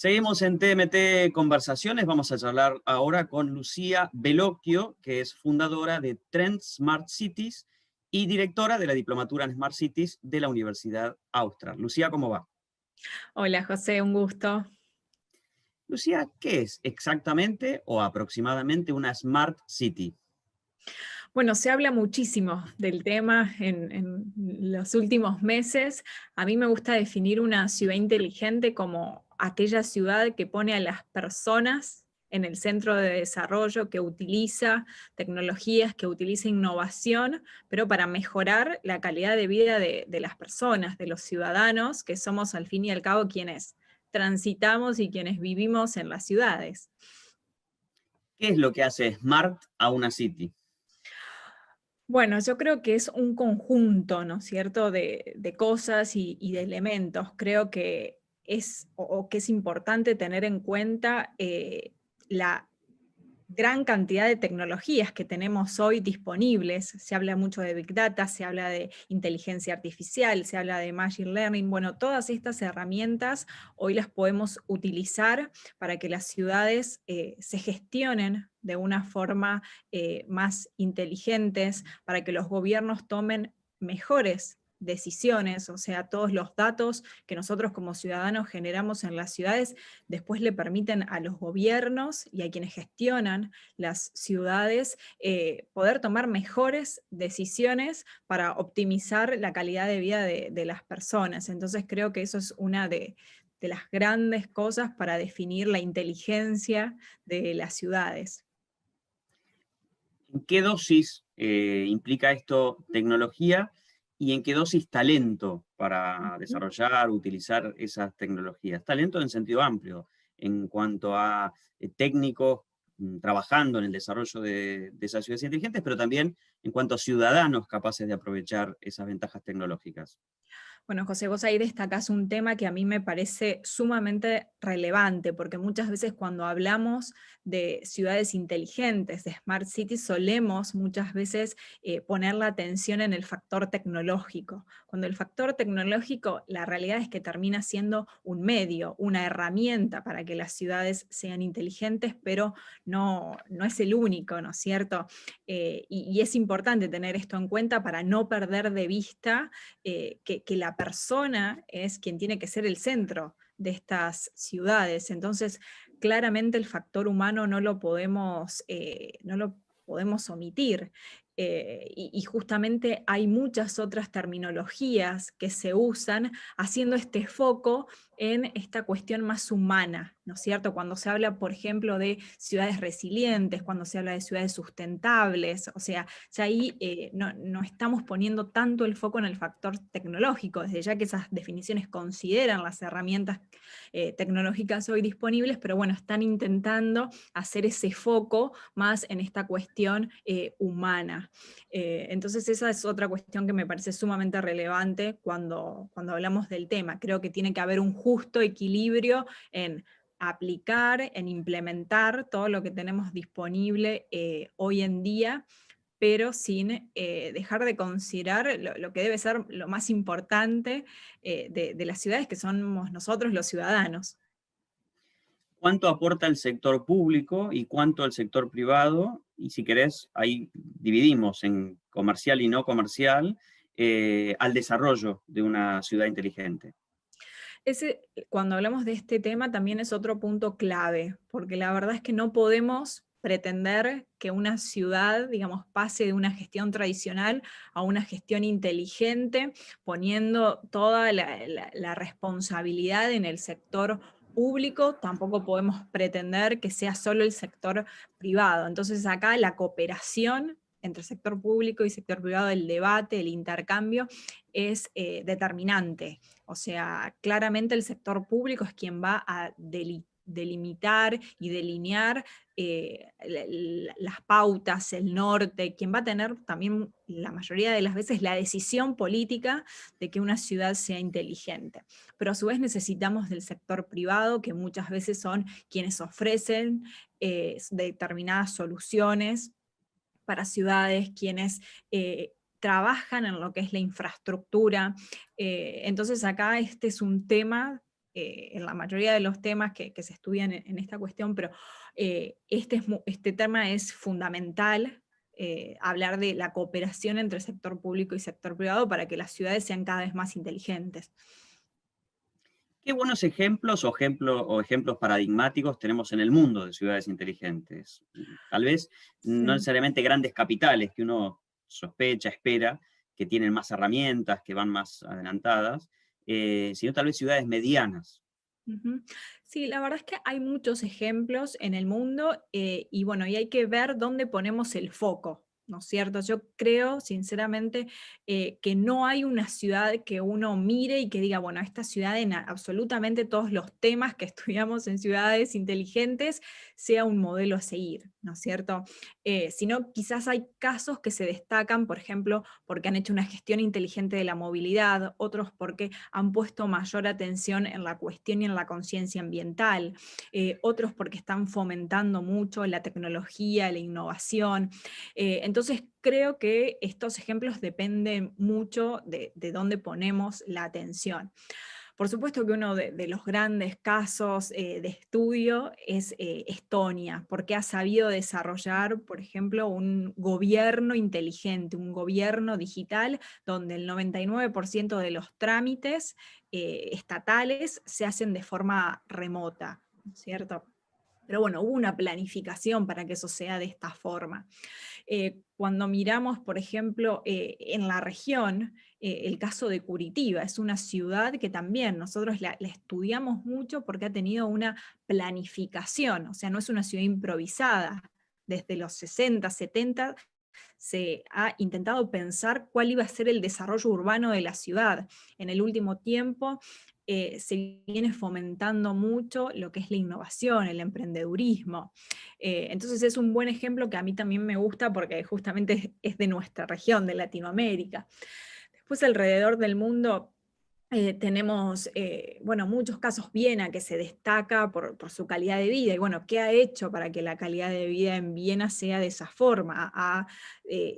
Seguimos en TMT Conversaciones, vamos a charlar ahora con Lucía Bellocchio, que es fundadora de Trend Smart Cities y directora de la Diplomatura en Smart Cities de la Universidad Austral. Lucía, ¿cómo va? Hola José, un gusto. Lucía, ¿qué es exactamente o aproximadamente una Smart City? Bueno, se habla muchísimo del tema en los últimos meses. A mí me gusta definir una ciudad inteligente como aquella ciudad que pone a las personas en el centro de desarrollo, que utiliza tecnologías, que utiliza innovación, pero para mejorar la calidad de vida de las personas, de los ciudadanos, que somos al fin y al cabo quienes transitamos y quienes vivimos en las ciudades. ¿Qué es lo que hace Smart a una City? Bueno, yo creo que es un conjunto, ¿no es cierto?, de cosas y de elementos. Creo que o que es importante tener en cuenta la gran cantidad de tecnologías que tenemos hoy disponibles. Se habla mucho de Big Data, se habla de inteligencia artificial, se habla de Machine Learning. Bueno, todas estas herramientas hoy las podemos utilizar para que las ciudades se gestionen de una forma más inteligentes, para que los gobiernos tomen mejores decisiones, o sea, todos los datos que nosotros como ciudadanos generamos en las ciudades después le permiten a los gobiernos y a quienes gestionan las ciudades poder tomar mejores decisiones para optimizar la calidad de vida de las personas. Entonces creo que eso es una de las grandes cosas para definir la inteligencia de las ciudades. ¿En qué dosis implica esto tecnología y en qué dosis talento para desarrollar, utilizar esas tecnologías? Talento en sentido amplio, en cuanto a técnicos trabajando en el desarrollo de esas ciudades inteligentes, pero también en cuanto a ciudadanos capaces de aprovechar esas ventajas tecnológicas. Bueno, José, vos ahí destacás un tema que a mí me parece sumamente relevante, porque muchas veces cuando hablamos de ciudades inteligentes, de smart cities, solemos muchas veces poner la atención en el factor tecnológico. Cuando el factor tecnológico, la realidad es que termina siendo un medio, una herramienta para que las ciudades sean inteligentes, pero no es el único, ¿no es cierto? Y es importante tener esto en cuenta para no perder de vista que la persona es quien tiene que ser el centro de estas ciudades. Entonces, claramente el factor humano no lo podemos omitir. Y justamente hay muchas otras terminologías que se usan haciendo este foco en esta cuestión más humana, ¿no es cierto? Cuando se habla, por ejemplo, de ciudades resilientes, cuando se habla de ciudades sustentables, o sea, ya ahí no estamos poniendo tanto el foco en el factor tecnológico, desde ya que esas definiciones consideran las herramientas tecnológicas hoy disponibles, pero bueno, están intentando hacer ese foco más en esta cuestión humana. Entonces esa es otra cuestión que me parece sumamente relevante cuando hablamos del tema. Creo que tiene que haber un justo equilibrio en aplicar, en implementar todo lo que tenemos disponible hoy en día, pero sin dejar de considerar lo que debe ser lo más importante de las ciudades, que somos nosotros los ciudadanos. ¿Cuánto aporta el sector público y cuánto el sector privado? Y si querés, ahí dividimos en comercial y no comercial, al desarrollo de una ciudad inteligente. Cuando hablamos de este tema también es otro punto clave, porque la verdad es que no podemos pretender que una ciudad, digamos, pase de una gestión tradicional a una gestión inteligente, poniendo toda la responsabilidad en el sector público. Tampoco podemos pretender que sea solo el sector privado. Entonces acá la cooperación entre sector público y sector privado, el debate, el intercambio, es determinante. O sea, claramente el sector público es quien va a delimitar y delinear las pautas, el norte, quien va a tener también la mayoría de las veces la decisión política de que una ciudad sea inteligente. Pero a su vez necesitamos del sector privado, que muchas veces son quienes ofrecen determinadas soluciones para ciudades, quienes trabajan en lo que es la infraestructura. Entonces acá este es un tema en la mayoría de los temas que se estudian en esta cuestión, pero este tema es fundamental, hablar de la cooperación entre sector público y sector privado para que las ciudades sean cada vez más inteligentes. ¿Qué buenos ejemplos o ejemplos paradigmáticos tenemos en el mundo de ciudades inteligentes? Tal vez no Sí. necesariamente grandes capitales que uno sospecha, espera, que tienen más herramientas, que van más adelantadas, sino tal vez ciudades medianas. Ujú. Sí, la verdad es que hay muchos ejemplos en el mundo, y bueno, y hay que ver dónde ponemos el foco, ¿no es cierto? Yo creo, sinceramente, que no hay una ciudad que uno mire y que diga, bueno, esta ciudad en absolutamente todos los temas que estudiamos en ciudades inteligentes sea un modelo a seguir, ¿no es cierto? Sino quizás hay casos que se destacan, por ejemplo, porque han hecho una gestión inteligente de la movilidad, otros porque han puesto mayor atención en la cuestión y en la conciencia ambiental, otros porque están fomentando mucho la tecnología, la innovación. Entonces creo que estos ejemplos dependen mucho de dónde ponemos la atención. Por supuesto que uno de los grandes casos de estudio es Estonia, porque ha sabido desarrollar, por ejemplo, un gobierno inteligente, un gobierno digital, donde el 99% de los trámites estatales se hacen de forma remota, ¿cierto? Pero bueno, hubo una planificación para que eso sea de esta forma. Cuando miramos, por ejemplo, en la región, el caso de Curitiba, es una ciudad que también nosotros la estudiamos mucho porque ha tenido una planificación, o sea, no es una ciudad improvisada. Desde los 60, 70 se ha intentado pensar cuál iba a ser el desarrollo urbano de la ciudad. En el último tiempo se viene fomentando mucho lo que es la innovación, el emprendedurismo. Entonces es un buen ejemplo que a mí también me gusta porque justamente es de nuestra región, de Latinoamérica. Después alrededor del mundo tenemos, bueno, muchos casos. Viena, que se destaca por su calidad de vida, y bueno, ¿qué ha hecho para que la calidad de vida en Viena sea de esa forma? Ha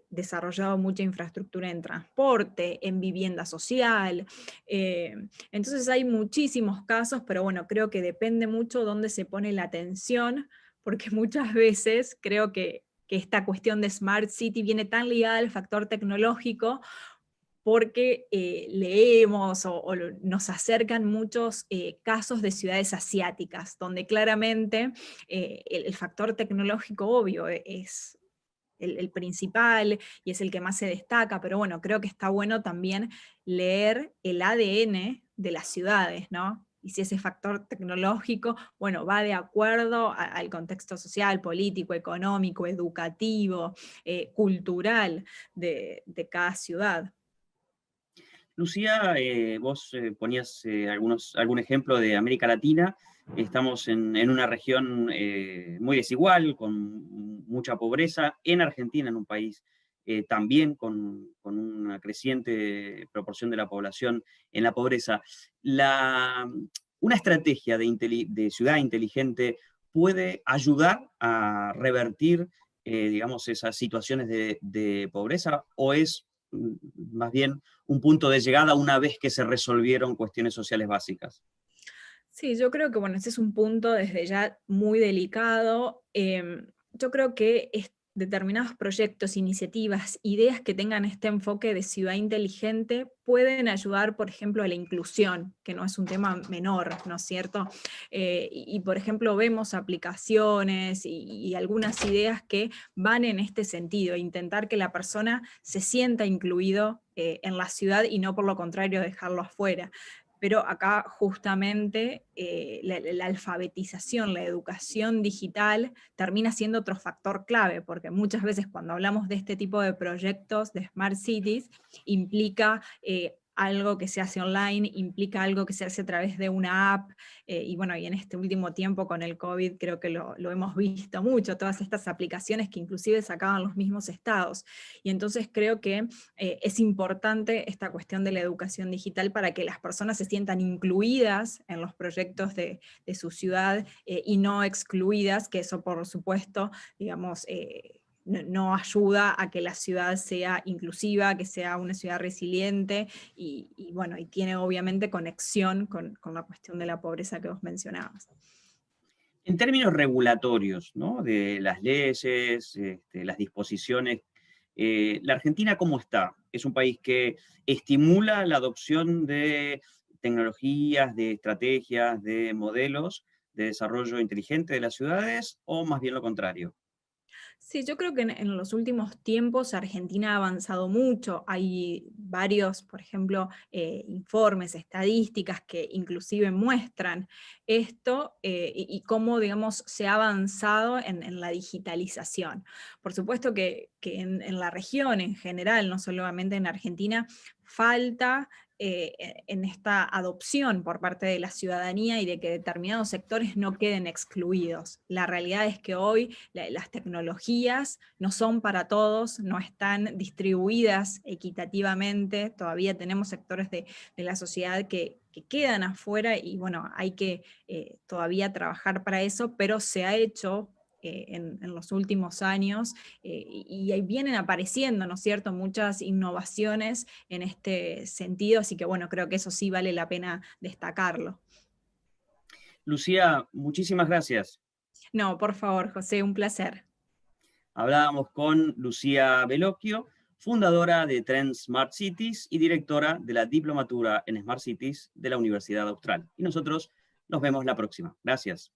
desarrollado mucha infraestructura en transporte, en vivienda social, eh, entonces hay muchísimos casos, pero bueno, creo que depende mucho dónde se pone la atención, porque muchas veces creo que esta cuestión de Smart City viene tan ligada al factor tecnológico porque leemos nos acercan muchos casos de ciudades asiáticas, donde claramente el factor tecnológico obvio es el principal y es el que más se destaca, pero bueno, creo que está bueno también leer el ADN de las ciudades, ¿no? Y si ese factor tecnológico, bueno, va de acuerdo al contexto social, político, económico, educativo, cultural de cada ciudad. Lucía, vos ponías algún ejemplo de América Latina. Estamos en una región muy desigual, con mucha pobreza. En Argentina, en un país también con una creciente proporción de la población en la pobreza. Una estrategia de ciudad inteligente puede ayudar a revertir, digamos, esas situaciones de pobreza, o es más bien un punto de llegada una vez que se resolvieron cuestiones sociales básicas? Sí, yo creo que, bueno, ese es un punto desde ya muy delicado. Yo creo que determinados proyectos, iniciativas, ideas que tengan este enfoque de ciudad inteligente pueden ayudar, por ejemplo, a la inclusión, que no es un tema menor, ¿no es cierto? Por ejemplo, vemos aplicaciones y algunas ideas que van en este sentido, intentar que la persona se sienta incluido en la ciudad y no por lo contrario dejarlo afuera. Pero acá justamente la alfabetización, la educación digital termina siendo otro factor clave, porque muchas veces cuando hablamos de este tipo de proyectos de Smart Cities, implica algo que se hace online, implica algo que se hace a través de una app, y bueno, y en este último tiempo con el COVID creo que lo hemos visto mucho, todas estas aplicaciones que inclusive sacaban los mismos estados. Y entonces creo que es importante esta cuestión de la educación digital para que las personas se sientan incluidas en los proyectos de su ciudad y no excluidas, que eso por supuesto, digamos, no ayuda a que la ciudad sea inclusiva, que sea una ciudad resiliente, bueno, y tiene obviamente conexión con la cuestión de la pobreza que vos mencionabas. En términos regulatorios, ¿no? De las leyes, las disposiciones, ¿la Argentina cómo está? ¿Es un país que estimula la adopción de tecnologías, de estrategias, de modelos de desarrollo inteligente de las ciudades, o más bien lo contrario? Sí, yo creo que en los últimos tiempos Argentina ha avanzado mucho. Hay varios, por ejemplo, informes, estadísticas que inclusive muestran esto y cómo, digamos, se ha avanzado en la digitalización. Por supuesto que en la región en general, no solamente en Argentina, falta en esta adopción por parte de la ciudadanía y de que determinados sectores no queden excluidos. La realidad es que hoy las tecnologías no son para todos, no están distribuidas equitativamente, todavía tenemos sectores de la sociedad que quedan afuera y bueno, hay que todavía trabajar para eso, pero se ha hecho en los últimos años y ahí vienen apareciendo, ¿no es cierto?, muchas innovaciones en este sentido, así que bueno, creo que eso sí vale la pena destacarlo. Lucía, muchísimas gracias. No, por favor, José, un placer. Hablábamos con Lucía Bellocchio, fundadora de Trend Smart Cities y directora de la Diplomatura en Smart Cities de la Universidad Austral. Y nosotros nos vemos la próxima. Gracias.